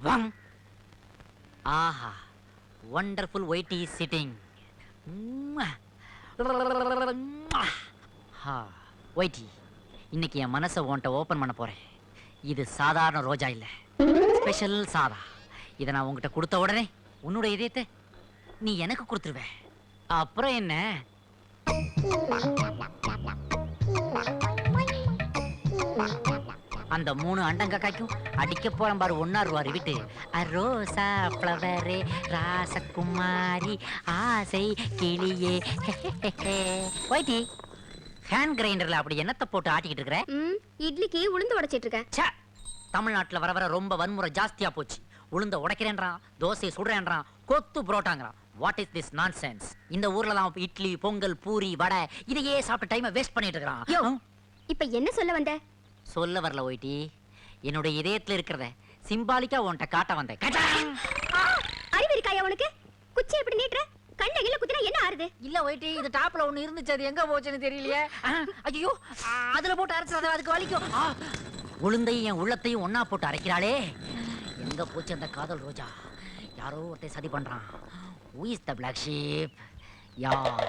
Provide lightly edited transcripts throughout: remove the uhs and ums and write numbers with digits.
Wang. Aha, wonderful whitey is sitting. whitey, இன்னைக்கு என் மனசை உன்கிட்ட ஓபன் பண்ண போறேன். இது சாதாரண ரோஜா இல்ல, ஸ்பெஷல் சாதா. இதை நான் உங்ககிட்ட கொடுத்த உடனே உன்னோட இதயத்தை நீ எனக்கு கொடுத்துருவ. அப்புறம் என்ன? அந்த 3 அண்டங்காய்க்கும் அடிக்க போறேன் பாரு. 1 ரூபா விட்டு ரோசா ஃப்ளவரே ராசகுமாரி ஆசை கிளியே. வைட்டி, ஹேண்ட் கிரைண்டர்ல அப்படி என்னத்தை போட்டு ஆட்டிக்கிட்டு இருக்கிற? இட்லிக்கு உளுந்து உடைச்சிட்டு இருக்கேன். தமிழ்நாட்டுல வர வர ரொம்ப வன்முறை ஜாஸ்தியா போச்சு. உளுந்த உடைக்கிறேன்றான், தோசையை சுடுறேன்றான், கொத்து புரோட்டாங்கிறான். What is this nonsense? இந்த ஊர்ல தான் இட்லி, பொங்கல், பூரி, வடை இதையே சாப்பிட்டு டைமை வேஸ்ட் பண்ணிட்டு இருக்கான். இப்ப என்ன சொல்ல வந்த? சொல்ல வரல ஒயிட்டி, என்னோட இதயத்துல இருக்கிறத சிம்பாலிக்கா உன்கிட்ட காட்ட வந்தேன். அறிவு இருக்காயா உனக்கு? குச்சி எப்படி நீட்டுற? கண்டையில குத்தினா என்ன ஆறுது? இல்ல ஒயிட்டி, இது டாப்ல ஒண்ணு இருந்துச்சு, அது எங்க போச்சுன்னு தெரியலையே. ஐயோ, அதுல போட்டு அரைச்சாத, அதுக்கு வலிக்கும். உளுந்தையும் என் உள்ளத்தையும் ஒன்னா போட்டு அரைக்கிறாளே, எங்க போச்சு அந்த காதல் ரோஜா? யாரோ ஒருத்தன் சதி பண்றான். Who is the black sheep? யார்?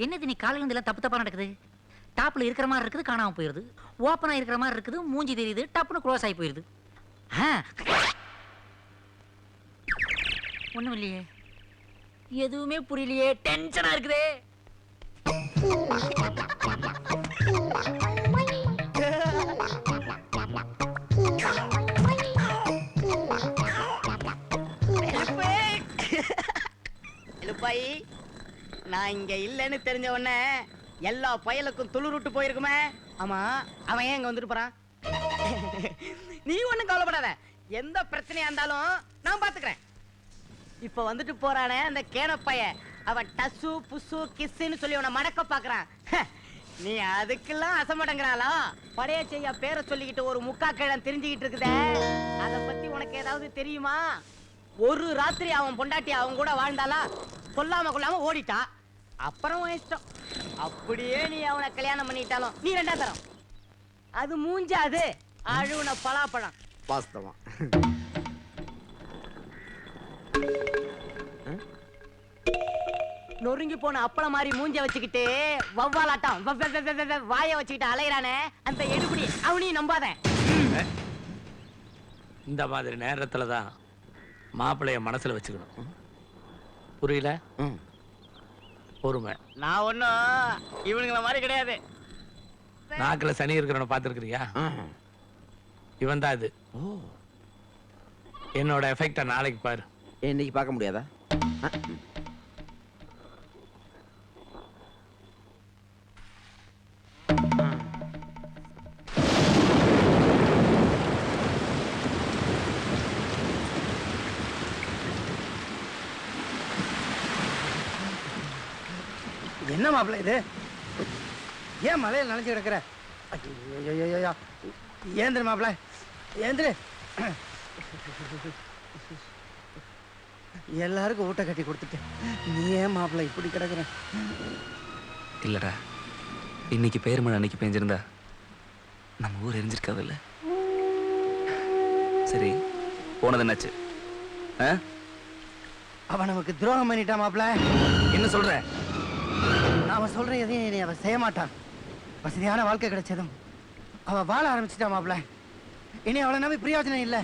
என்னது நீ காலையில இருந்து தப்பு தப்பா நடக்குது? டாப்ல இருக்கிற மாதிரி இருக்குது, காணாம போயிருது. ஓப்பனா இருக்கிற மாதிரி இருக்குது, மூஞ்சி தெரியுது, டப்புன்னு க்ளோஸ் ஆகி போயிருது. ஒண்ணும் இல்லையே, எதுவுமே புரியலையே, டென்ஷனா இருக்குதே. நான் இங்க இல்லன்னு தெரிஞ்ச உடனே எல்லா பயலுக்கும் துளுருட்டு போயிருக்குமே. ஆமா, அவன் ஏன் இங்க வந்துட்டு போறான்? நீ ஒண்ணும் கவலைப்படாத, எந்த பிரச்சனையா இருந்தாலும் நான் பாத்துக்கிறேன். இப்ப வந்துட்டு போறானே அந்த கேன பைய, அவன் டசு புசு கிஸ்ன்னு சொல்லி அவனை மடக்க பாக்குறான். நீ அதுக்கெல்லாம் அசமடங்கிறாளா? படைய செய்ய பேரை சொல்லிக்கிட்டு ஒரு முக்கா கிழம் தெரிஞ்சுக்கிட்டு இருக்குதே, அத பத்தி உனக்கு ஏதாவது தெரியுமா? ஒரு ராத்திரி அவன் பொண்டாட்டி அவன் கூட வாழ்ந்தாளா? சொல்லாம கொள்ளாம ஓடிட்டா. அப்புறம் இஷ்டம். அப்படியே நீ அவனை கல்யாணம் பண்ணிட்டாலும் நீ 2ஆம் தரம். அது மூஞ்சாது அழுவுன பலாப்பழம். வாஸ்தவம். நொறுங்கி போன அப்பளம் மாதிரி மூஞ்ச வச்சுக்கிட்டு வவ்வாலாட்டம் வாய வச்சுக்கிட்டு அலையிறானே அந்த எடுபடி, அவனையும் நம்பாத. இந்த மாதிரி நேரத்துல தான் மாப்பிள்ளைய மனசுல வச்சுக்கணும். புரியல? பொறுமை. நான் ஒன்னும் இவனுங்கள மாதிரி கிடையாது. நாக்குல சனி இருக்கிறவன பாத்துருக்கிறியா? இவன் தான் இது. என்னோட எஃபெக்ட நாளைக்கு பாரு. இன்னைக்கு பார்க்க முடியாதா? என்ன மாப்பிள்ள இது? ஏன் மலையில் நினைச்சு கிடக்குற? ஏந்திரு மாப்பிள்ள, ஏந்திரு. எல்லாருக்கும் ஊட்ட கட்டி கொடுத்துட்டு நீ ஏன் மாப்பிள்ள இப்படி கிடக்குற? இல்லடா, இன்னைக்கு பெயர் மழை அன்னைக்கு பெஞ்சிருந்தா நம்ம ஊர் எரிஞ்சிருக்காதுல்ல. சரி, போனது என்னாச்சு? அவன் நமக்கு துரோகம் பண்ணிட்டான் மாப்பிள்ள. என்ன சொல்ற? நாம சொல்ற எதையும் அவன் செய்ய மாட்டான். வசதியான வாழ்க்கை கிடைச்சதும் அவ வாழ ஆரம்பிச்சிட்டான் மாப்பிள்ள. இனி அவளை நம்பி பிரயோஜனம் இல்லை.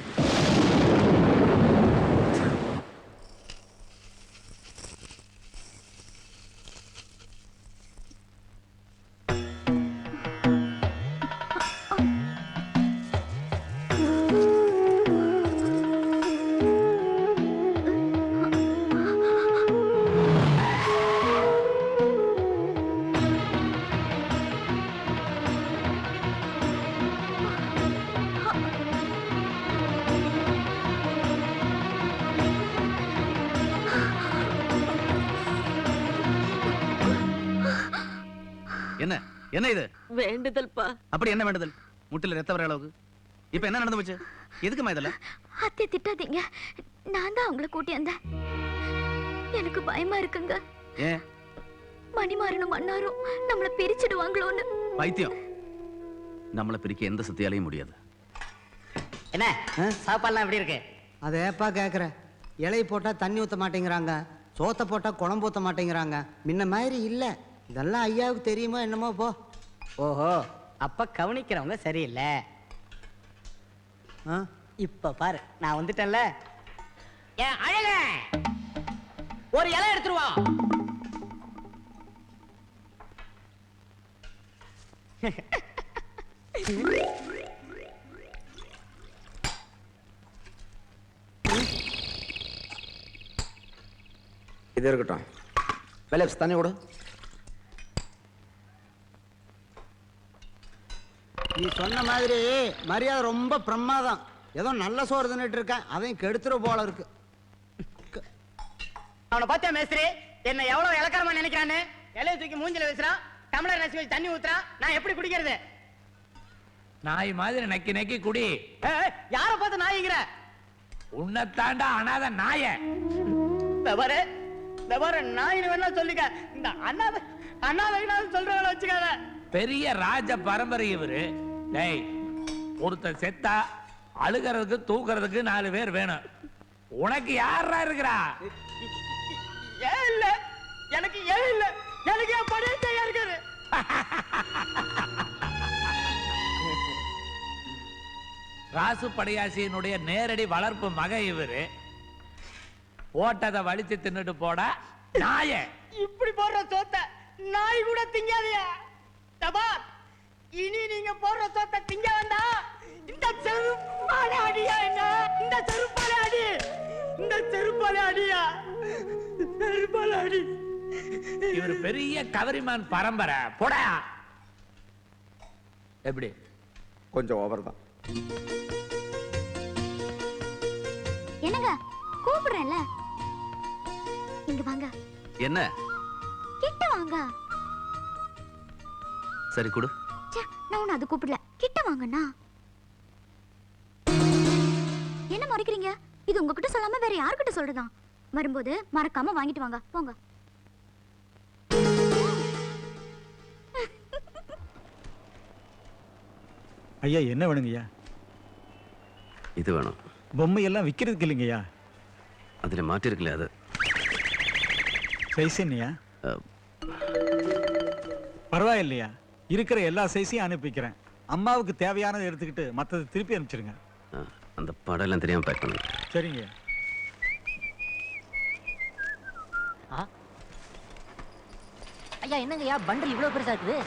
என்ன என்ன இது? வேண்டுதல்ப்பா. அப்படி என்ன வேண்டுதல்? முட்டில ரத்த வர அளவுக்கு இப்ப என்ன நடந்து போச்சு? எதுக்குமா இதெல்லாம்? அத்தை திட்டாதீங்க, நான் தான் அவங்கள கூட்டி வந்தேன். எனக்கு பயமா இருக்குங்க. ஏன்? மணிமாறனும் மன்னாரும் நம்மள பிரிச்சிடுவாங்களோன்னு. பைத்தியம், நம்மளை பிரிக்க எந்த சக்தியாலையும் முடியாது. என்ன சாப்பாடுலாம் எப்படி இருக்கு? அதை ஏப்பா கேட்குற? இலை போட்டால் தண்ணி ஊற்ற மாட்டேங்கிறாங்க, சோத்தை போட்டால் குழம்பு ஊற்ற மாட்டேங்கிறாங்க. முன்ன மாதிரி இல்லை. இதெல்லாம் ஐயாவுக்கு தெரியுமோ என்னமோ போ. ஓஹோ, அப்ப கவனிக்கிறவங்க சரியில்லை. இப்ப பாரு, நான் வந்துட்டேன்ல. ஏன் அழக ஒரு இலை எடுத்துருவா. இது இருக்கட்டும். பெலப்ஸ் தண்ணி விடு. நீ சொன்ன மாதிரி மரியாதை ரொம்ப பிரமாதம். ஏதோ நல்ல சோறு தின்னுட்டு இருக்கேன், அதையும் கெடுத்துற போல இருக்கு. அவனை பார்த்தா மேஸ்திரி என்ன எவ்வளவு இலக்காரமா நினைக்கிறான்னு. இலைய தூக்கி மூஞ்சில வீசுறான், டம்ளர் நசி வச்சு தண்ணி ஊத்துறான். நான் எப்படி குடிக்கிறது? நாய் மாதிரி நக்கி நக்கி குடி. யார பார்த்து நாய்ங்கிற? உன்னை தாண்டா அனாத நாய. நாயின்னு வேணா சொல்லிக்க. இந்த அண்ணாதை சொல்றவங்கள வச்சுக்காத. பெரிய ராஜ பரம்பரை இவரு. டேய், ஒருத்தன் செத்தா அழுகிறதுக்கு தூக்குறதுக்கு 4 பேர் வேணும். உனக்கு யாரா இருக்கிறா? ஏன் இல்ல? எனக்கு ஏன் இல்ல? எனக்கு என் பழைய தையா இருக்காரு. ராசு படையாசியினுடைய நேரடி வளர்ப்பு மக இவரு. ஓட்டதை வலிச்சு தின்னுட்டு போட நாய. இப்படி போடுற சோத்த நாய் கூட திங்காதயா. தபார், இனி நீங்க போடுற சோத்த திங்க வேண்டாம். இந்த செருப்பால அடியா என்ன? இந்த செருப்பால அடி, இந்த செருப்பால அடியா, செருப்பால அடி. இவர் பெரிய கவரிமான் பரம்பரை. போடா. எப்படி? கொஞ்சம் ஓவர் தான். என்னங்க கூப்பிடுறேன்ல, இங்க வாங்க. என்ன? கிட்ட வாங்க. சரி கொடு. ச்சே, நான் உன்னை அது கூப்பிடல, கிட்ட வாங்கண்ணா. என்ன மறைக்கிறீங்க? இது உங்ககிட்ட சொல்லாம வேற யார்கிட்ட சொல்றதா? வரும்போது மறக்காம வாங்கிட்டு வாங்க, போங்க. ஐயா என்ன வேணுங்கய்யா? இது வேணும். பொம்மை எல்லாம் விற்கிறதுக்கு இல்லைங்கய்யா. அதில் மாற்றிருக்கல. அது சைஸ் என்னையா? பரவாயில்லையா, இருக்கிற எல்லா சைஸையும் அனுப்பிக்கிறேன். அம்மாவுக்கு தேவையானதை எடுத்துக்கிட்டு மற்றதை திருப்பி அனுப்பிச்சிருங்க. அந்த படம் எல்லாம் தெரியாம பேக் பண்ணுங்க. சரிங்க. ஐயா என்னங்கய்யா பண்டல் இவ்வளவு பெருசா இருக்குது?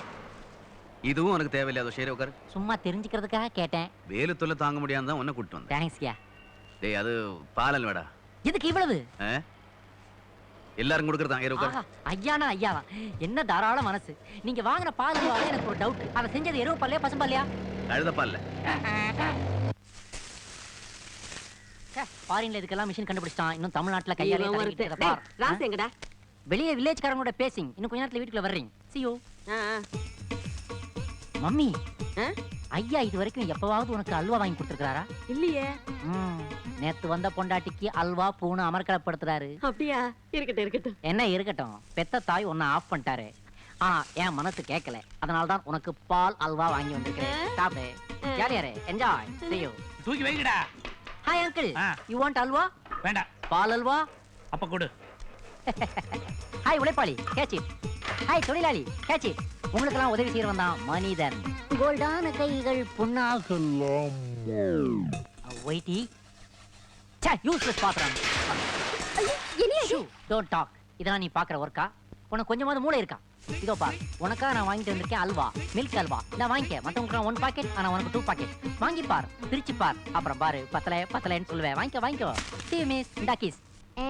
இதுவும் உனக்கு தேவையில்லை. ஷேர் உட்கார். சும்மா தெரிஞ்சுக்கிறதுக்காக கேட்டேன். வேலு தொல்லை தாங்க முடியாம தான் உன்னை கூட்டு வந்தேன். தேங்க்ஸ்யா. டேய், அது பால் வேடா. எதுக்கு இவ்வளவு? எல்லாரும் கொடுக்கறதான். ஏறு உட்கார். ஐயானா ஐயாவா? என்ன தாராள மனசு. நீங்க வாங்கின பால் எனக்கு ஒரு டவுட். அதை செஞ்சது எருவு பால்லையா பசும்பால்லையா? கழுத பால்ல. ஃபாரின்ல இதுக்கெல்லாம் மிஷின் கண்டுபிடிச்சான். இன்னும் தமிழ்நாட்டுல கையால வெளியே வில்லேஜ்காரங்களோட பேசிங். இன்னும் கொஞ்ச நேரத்துல வீட்டுக்குள்ள வர்றீங்க. See you. மம்மி, ஐயா இது வரைக்கும் எப்பவாவது உனக்கு அல்வா வாங்கி கொடுத்துருக்காரா? இல்லையே. நேத்து வந்த பொண்டாட்டிக்கு அல்வா பூனை அமர்க்கலப்படுத்துறாரு. அப்படியா? இருக்கட்டும் இருக்கட்டும். என்ன இருக்கட்டும், பெத்த தாய் உன்னை ஆஃப் பண்ணிட்டாரு. என் மனசு கேட்கல. அதனாலதான் உனக்கு பால் அல்வா வாங்கி வந்திருக்கேன். சாப்பிடு, ஜாலியாரு, என்ஜாய். See you. தூக்கி வைக்கடா. Hi uncle, you want halwa? வேண்டாம். பால் அல்வா? அப்ப கொடு. ஹாய் உழைப்பாளி, கேட்ச் இட். ஹாய் தொழிலாளி, கேட்ச் இட். உங்களுக்கெல்லாம் உதவி செய்யறவன் தான் மனிதன். கோல்டான கைகள் புண்ணாகலாம். வெயிட்டி. சே, யூஸ்லெஸ் பாத்திரம். Don't talk. இதெல்லாம் நீ பாக்குற ஒர்க்கா? உனக்கு கொஞ்சமாவது மூளை இருக்கா? இதோ பார், உனக்காக நான் வாங்கிட்டு வந்திருக்கேன் அல்வா, மில்க் அல்வா. நான் வாங்கிக்க. மத்தவங்களுக்கு 1 பாக்கெட், ஆனா உனக்கு 2 பாக்கெட். வாங்கி பார், பிரிச்சு பார், அப்புறம் பாரு பத்தலைன்னு சொல்லுவேன். வாங்கிக்கோ. See you miss. இந்தா kiss.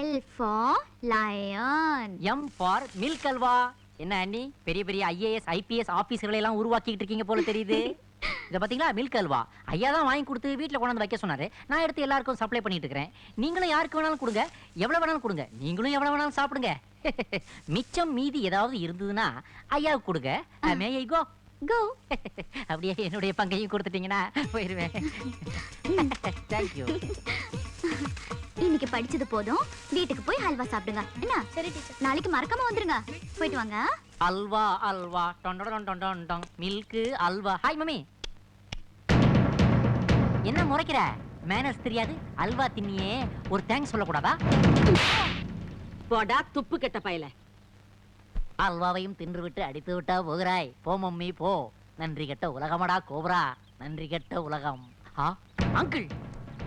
L for lion. M for milk halwa. என்ன அண்ணி, பெரிய பெரிய IAS IPS ஆபீசர்களை எல்லாம் உருவாக்கிட்டு இருக்கீங்க போல தெரியுது. இத பாத்தீங்களா, மில்க் அல்வா. ஐயா தான் வாங்கி கொடுத்து வீட்டுல கொண்டாந்து வைக்க சொன்னாரு. நான் எடுத்து எல்லாருக்கும் சப்ளை பண்ணிட்டு இருக்கேன். நீங்களும் யாருக்கு வேணாலும் கொடுங்க, எவ்வளவு வேணாலும் கொடுங்க. நீங்களும் எவ்வளவு வேணாலும் சாப்பிடுங்க. மிச்சம் மீதி ஏதாவது இருந்ததுன்னா ஐயாவுக்கு கொடுங்க. மே ஐ கோ? Go. அப்படியே என்னுடைய பங்கையும் கொடுத்துட்டீங்கன்னா போயிருவேன். தேங்க்யூ. இன்னைக்கு படிச்சது போதும், வீட்டுக்கு போய் ஹல்வா சாப்பிடுங்க. என்ன? சரி டீச்சர். நாளைக்கு மறக்காம வந்துருங்க. போயிட்டு வாங்க. Halwa halwa done done done done done. Milk halwa. Hi mummy. என்ன முறைக்கிற? மேனர்ஸ் தெரியாது? அல்வா தின்னியே, ஒரு தேங்க்ஸ் சொல்லக்கூடாதா? போடா துப்பு கெட்ட பயல. அல்வாவையும் தின்று விட்டு அடித்து விட்டா போகிறாய். போ மம்மி போ. நன்றி கெட்ட உலகமடா கோப்ரா, நன்றி கெட்ட உலகம். அங்கிள்,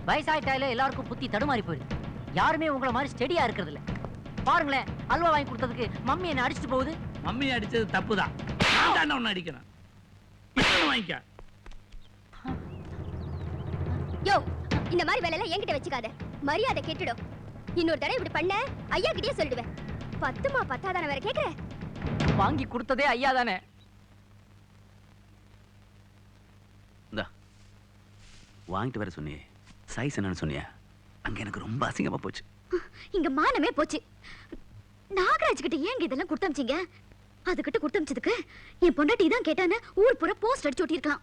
வயசாயிட்டாலே எல்லாருக்கும் புத்தி தடுமாறி போயிடுது. யாருமே உங்களை மாதிரி ஸ்டெடியா இருக்கிறது இல்ல. பாருங்களேன், அல்வா வாங்கி கொடுத்ததுக்கு மம்மி என்ன அடிச்சுட்டு போகுது. மம்மி அடிச்சது தப்புதான். நான் தானே ஒன்னு அடிக்கிறேன். இன்னொன்னு வாங்கிக்க. யோ, இந்த மாதிரி வேலையெல்லாம் என்கிட்ட வச்சுக்காத. மரியாதை கெட்டுடும். இன்னொரு தடவை இப்படி பண்ண ஐயா கிட்டே சொல்லிடுவேன். 10மா 10 வேற கேக்குற? வாங்கி கொடுத்ததே ஐயா தானே. இந்தா வாங்கிட்டு வர சொன்னியே, சைஸ் என்னன்னு சொன்னியா? அங்க எனக்கு ரொம்ப அசிங்கமா போச்சு. இங்க மானமே போச்சு. நாகராஜ் கிட்ட ஏங்க இதெல்லாம் கொடுத்தமிச்சீங்க? அதுகிட்ட கொடுத்தமிச்சதுக்கு என் பொண்டாட்டி தான் கேட்டான்னு ஊர் பூரா போஸ்ட் அடிச்சு ஒட்டிருக்கலாம்.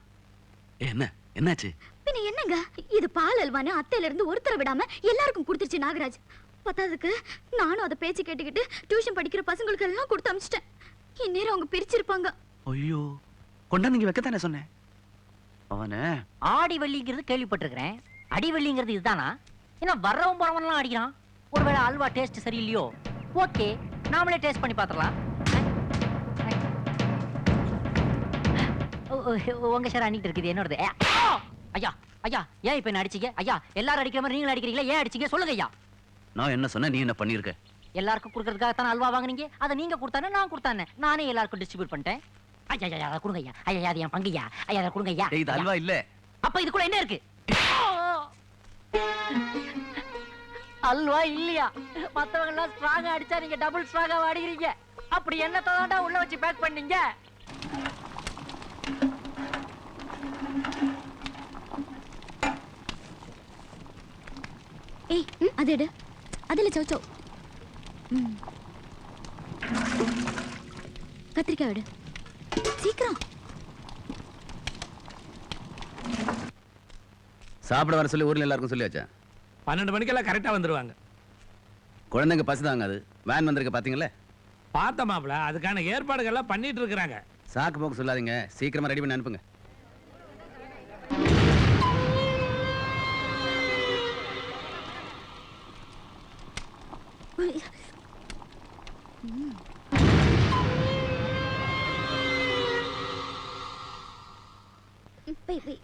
என்ன என்னாச்சு? பின்ன என்னங்க, இது பால் அல்வான்னு அத்தையில இருந்து ஒருத்தர விடாம எல்லாருக்கும் கொடுத்துருச்சு நாகராஜ். பத்தாததுக்கு நானும் அதை பேச்சு கேட்டுக்கிட்டு டியூஷன் படிக்கிற பசங்களுக்கு எல்லாம் கொடுத்து அமிச்சிட்டேன். இந்நேரம் அவங்க பிரிச்சிருப்பாங்க. ஐயோ, கொண்டா நீங்க வைக்கத்தானே சொன்னேன். அவன ஆடி வெள்ளிங்கிறது கேள்விப்பட்டிருக்கிறேன். அடி வெள்ளிங்கிறது இதுதானா? ஏன்னா வர்றவன் போறவன்லாம் அடிக்கிறான். ஒருவேளை அல்வா டேஸ்ட் சரியில்லையோ? ஓகே, நாமளே டேஸ்ட் பண்ணி பார்த்துடலாம். உங்க சார் அன்னிட்டு இருக்குது என்னோடது. ஐயா ஐயா, ஏன் இப்ப என்ன அடிச்சீங்க? ஐயா, எல்லாரும் அடிக்கிற மாதிரி நீங்களும் அடிக்கிறீங்களா? ஏன் அடிச்சீங்க சொல்லுங்க ஐயா. நான் என்ன சொன்ன, நீ என்ன பண்ணிருக்க? எல்லாருக்கும் கொடுக்கறதுக்காக அல்வா வாங்குனீங்க. அதை நீங்க கொடுத்தானே நான் கொடுத்தானே, நானே எல்லாருக்கும் டிஸ்ட்ரிபியூட் பண்ணிட்டேன். ஐயா ஐயா, அதை கொடுங்க ஐயா. ஐயா, அது என் பங்குயா. ஐயா, அதை கொடுங்க ஐயா. இது அல்வா இல்ல. அப்ப இது கூட என்ன இருக்கு? அல்வா இல்லையா? மத்தவங்க எல்லாம் ஸ்ட்ராங்கா அடிச்சா நீங்க டபுள் ஸ்ட்ராங்கா அடிக்கிறீங்க. அப்படி என்ன தாண்டா உள்ள வச்சு பேக் பண்ணீங்க? ஏய், அது எடு. அதுல சௌச்சோ. கத்திரிக்காய் எடு. சீக்கிரம். சாப்பிட வர சொல்லி ஊர்ல எல்லாருக்கும் சொல்லியாச்சா? 12 மணிக்கெல்லாம் கரெக்டா வந்துருவாங்க. குழந்தைங்க பசிதாங்க. அது வேன் வந்திருக்க பாத்தீங்களா? பார்த்த மாப்பிள, அதுக்கான ஏற்பாடுகள்லாம் பண்ணிட்டு இருக்கிறாங்க. சாக்கு போக்கு சொல்லாதீங்க, சீக்கிரமா ரெடி பண்ணி அனுப்புங்க. போய் போய்.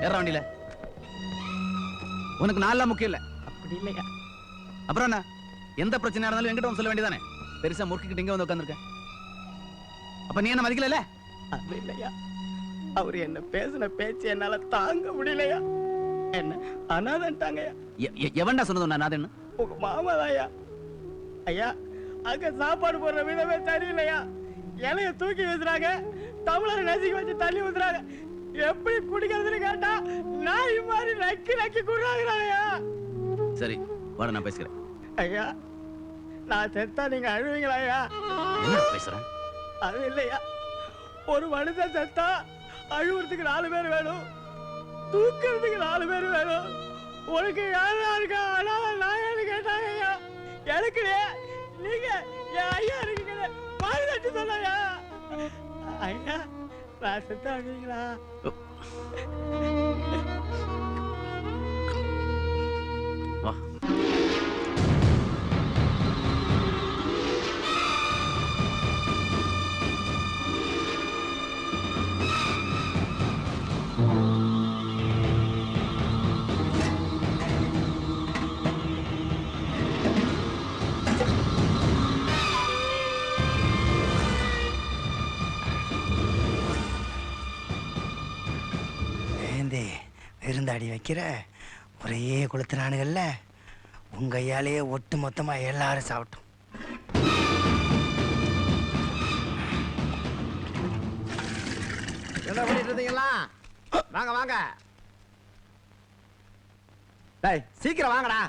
ஏற வண்டியில. உனக்கு நாளெல்லாம் முக்கியம் இல்ல. அப்படி இல்லையா? அப்புறம் என்ன, எந்த பிரச்சனையா இருந்தாலும் என்கிட்ட வந்து சொல்ல வேண்டியதானே? பெருசா முறுக்கிட்டு இங்க வந்து உட்காந்துருக்க. அப்ப நீ என்ன மதிக்கல? அது இல்லையா, அவர் என்ன பேசின பேச்சு என்னால தாங்க முடியலையா. என்ன அனாதன்ட்டாங்கய்யா. எவன்டா சொன்னது நான் அனாதன்னு? உங்க மாமாதாயா. ஐயா, அங்க சாப்பாடு போடுற விதமே சரியில்லையா. இலைய தூக்கி வீசுறாங்க, தமிழரை நசுக்கி வச்சு தள்ளி ஊத்துறாங்க. எப்படி குடிக்கிறதுன்னு கேட்டா நாய் மாதிரி நக்கி நக்கி குடுறாங்கய்யா. சரி வாட, நான் பேசுறேன். ஐயா, நான் செத்தா நீங்க அழுவீங்களா ஐயா? என்ன பேசுறேன்? அது இல்லையா, ஒரு மனுஷன் செத்தா அழுவுறதுக்கு 4 பேர் வேணும், தூக்கிறதுக்கு 4 பேர் வேணும். உனக்கு யாரா இருக்கா அனாத நாயன்னு கேட்டாங்க ஐயா. எனக்கு நீங்க என் ஐயா இருக்கீங்க பால் தட்டு சொன்னையா. ஐயா, நான் செத்தா அழுவீங்களா? வா. விருந்தாடி வைக்கிற ஒரே கொளுத்துறானுங்கல்ல, உங்க கையாலேயே ஒட்டு மொத்தமா எல்லாரும் சாப்பிட்டோம். என்ன பண்ணிட்டு இருந்தீங்களா? வாங்க வாங்க. டேய், சீக்கிரம் வாங்கடா.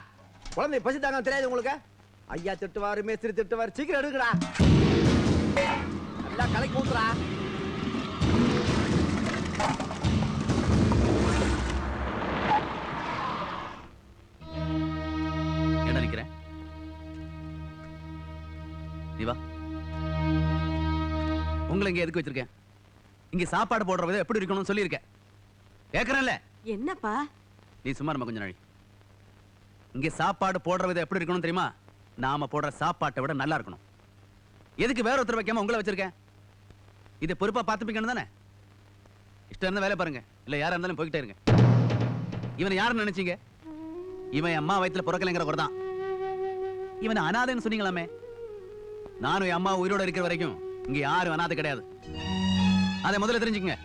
குழந்தை பசி தாங்க தெரியாது உங்களுக்கு? ஐயா திட்டுவாரு, மேஸ்திரி திட்டுவாரு. சீக்கிரம் எடுக்கடா. எல்லாம் கலைக்கு ஊத்துறா. உங்களை இங்க எதுக்கு வச்சிருக்கேன்? இங்க சாப்பாடு போடுற விதம் எப்படி இருக்கணும்னு சொல்லியிருக்கேன். கேட்கறேன்ல? என்னப்பா? நீ சும்மா நம்ம கொஞ்ச நாளி. இங்க சாப்பாடு போடுற விதம் எப்படி இருக்கணும் தெரியுமா? நாம போடுற சாப்பாட்டை விட நல்லா இருக்கணும். எதுக்கு வேற ஒருத்தர் வைக்காம உங்களை வச்சிருக்கேன்? இது பொறுப்பா பார்த்துப்பீங்கன்னு தானே? இஷ்டம் இருந்தா வேலை பாருங்க, இல்ல யாரா இருந்தாலும் போய்கிட்டே இருங்க. இவனை யாருன்னு நினைச்சீங்க? இவன் அம்மா வயித்துல பிறக்கலைங்கிற ஒரு தான். இவனை அனாதைன்னு சொன்னீங்களாமே. நானும் என் அம்மா உயிரோட இருக்கிற வரைக்கும் இங்க யாரும் அனாதை கிடையாது. அதை முதல்ல தெரிஞ்சுக்கங்க.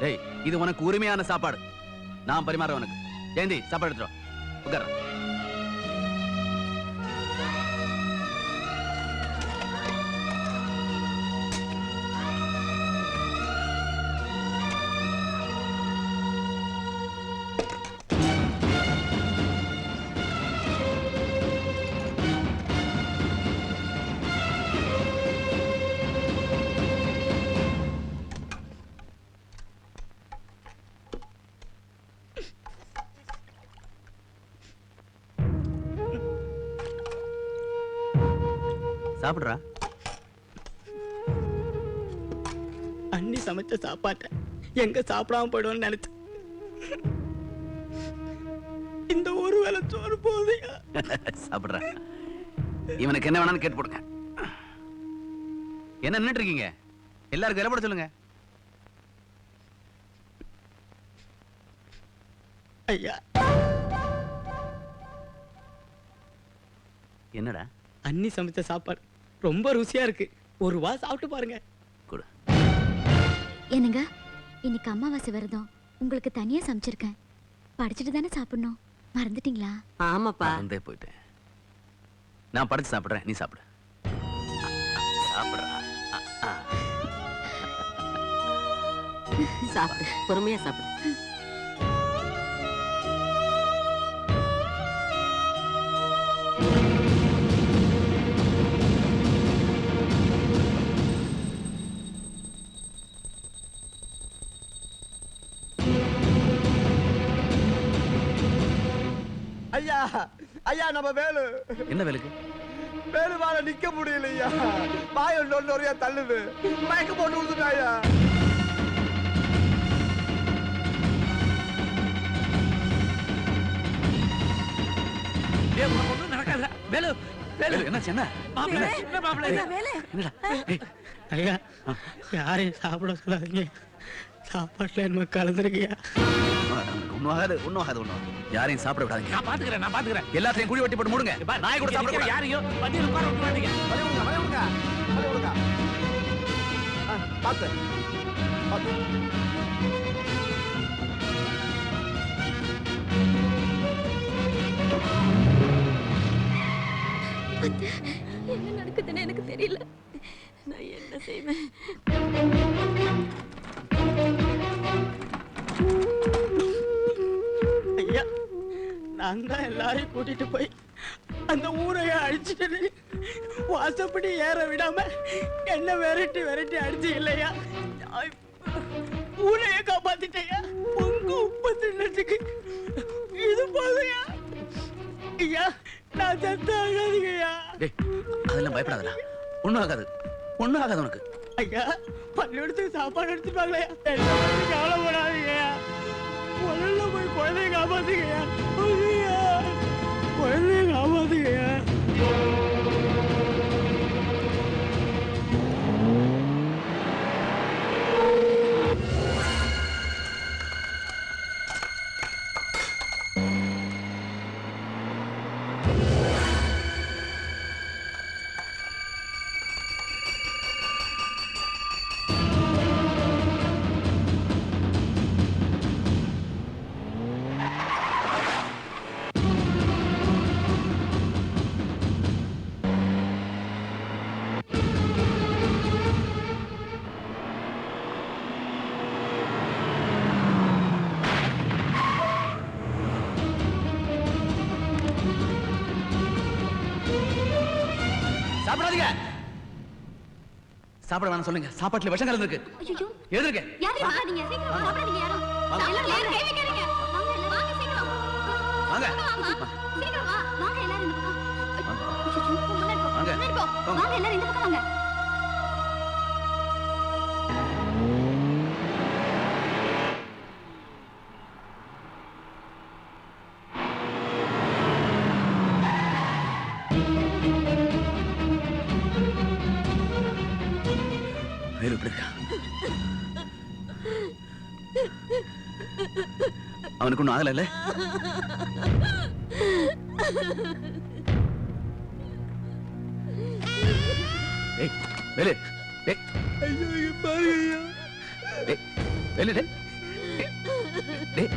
டேய், இது உனக்கு உரிமையான சாப்பாடு. நான் பரிமாற உனக்கு. ஜெயந்தி, சாப்பாடு எடுத்துரும். உட்கார. சாப்பிடுறா. அண்ணி சமைச்ச சாப்பாட்டை எங்க சாப்பிடாம போயிடுவோம்னு நினைச்சு இந்த ஒரு வேளை சோறு போதையா. சாப்பிடுறா. இவனுக்கு என்ன வேணாலும் கேட்டு போடுங்க. என்ன நின்னுட்டு இருக்கீங்க? எல்லாருக்கும் வேலை போட சொல்லுங்க. ஐயா, என்னடா? அண்ணி சமைச்ச சாப்பாடு ரொம்ப ருசியா இருக்கு. ஒரு வா சாப்பிட்டு பாருங்க. கொடு. என்னங்க, இன்னைக்கு அமாவாசை விரதம். உங்களுக்கு தனியா சமைச்சிருக்கேன். படிச்சுட்டு தானே சாப்பிடணும். மறந்துட்டீங்களா? ஆமாப்பா. மறந்தே போயிட்டேன். நான் படிச்சு சாப்பிடுறேன், நீ சாப்பிடு. சாப்பிடுறா. சாப்பிடு, பொறுமையா சாப்பிடு. ஐயா, ஐயா, நம்ம வேலு. என்ன வேலுக்கு? வேலு வாழ நிக்க முடியலையா? வாயில் நொறையா தள்ளுது. மயக்க போட்டு விழுந்துட்டாயா? நடக்காத. வேலு, வேலு, என்னாச்சு? என்ன மாப்பிள்ளை, என்ன மாப்பிள்ளை? என்னடா? ஐயா, யாரையும் சாப்பிட சொல்லாதீங்க. சாப்பாட்டுல என்ன கலந்துருக்கியா? ஒண்ணும் ஆகாது, ஒண்ணும் ஆகாது, ஒண்ணும். யாரையும் சாப்பிட விடாதீங்க. நான் பாத்துக்கிறேன், நான் பாத்துக்கிறேன். எல்லாத்தையும் குழி வெட்டி போட்டு மூடுங்க. நாய் கூட சாப்பிட யாரையும் வண்டியில் உட்கார விட்டுறாதீங்க. பார்த்து என்ன நடக்குதுன்னு எனக்கு தெரியல. நான் என்ன செய்வேன்? ஐயா, நான் தான் எல்லாரையும் கூட்டிட்டு போய் அந்த ஊரைய அழிச்சிட்டு வாசப்படி ஏற விடாம என்ன விரட்டி விரட்டி அடிச்சு இல்லையா? ஊரைய காப்பாத்திட்டேயா. உங்க உப்பு தின்னத்துக்கு இது போதையா? ஐயா, நான் செத்த ஆகாதீங்கய்யா. அதெல்லாம் பயப்படாதடா. ஒண்ணும் ஆகாது, ஒண்ணும் ஆகாது உனக்கு. ஐயா, பள்ளிக்கூடத்துக்கு சாப்பாடு எடுத்துப்பாங்களே, என்ன பத்தி கவலைப்படாதீங்கய்யா. முதல்ல போய் குழந்தைய காப்பாத்துங்கய்யா. குழந்தைய காப்பாத்துங்கய்யா. சாப்பிடாதீங்க. சாப்பிட வேணாம் சொல்லுங்க. சாப்பாட்டுல விஷம் கலந்துருக்கு. ஐயோ, எழுதுங்க. யாரையும் சாப்பிடாதீங்க. சீக்கிரம் சாப்பிடாதீங்க யாரும். எல்லாரும் கேள்வி கேட்காதீங்க. வாங்க எல்லாரும், வாங்க சீக்கிரம். வாங்க. சீக்கிரம் வா. வாங்க எல்லாரும் இந்த பக்கம். ஐயோ, முன்னாடி போ. வாங்க. முன்னாடி போ. வாங்க எல்லாரும் இந்த பக்கம் வாங்க. வேலு எப்படி இருக்கா? அவனுக்கு ஒண்ணும் ஆகல இல்ல? டேய் வேலு டேய் ஐயோ இங்க பாருங்க ஐயா. டேய் வேலு டேய் டேய்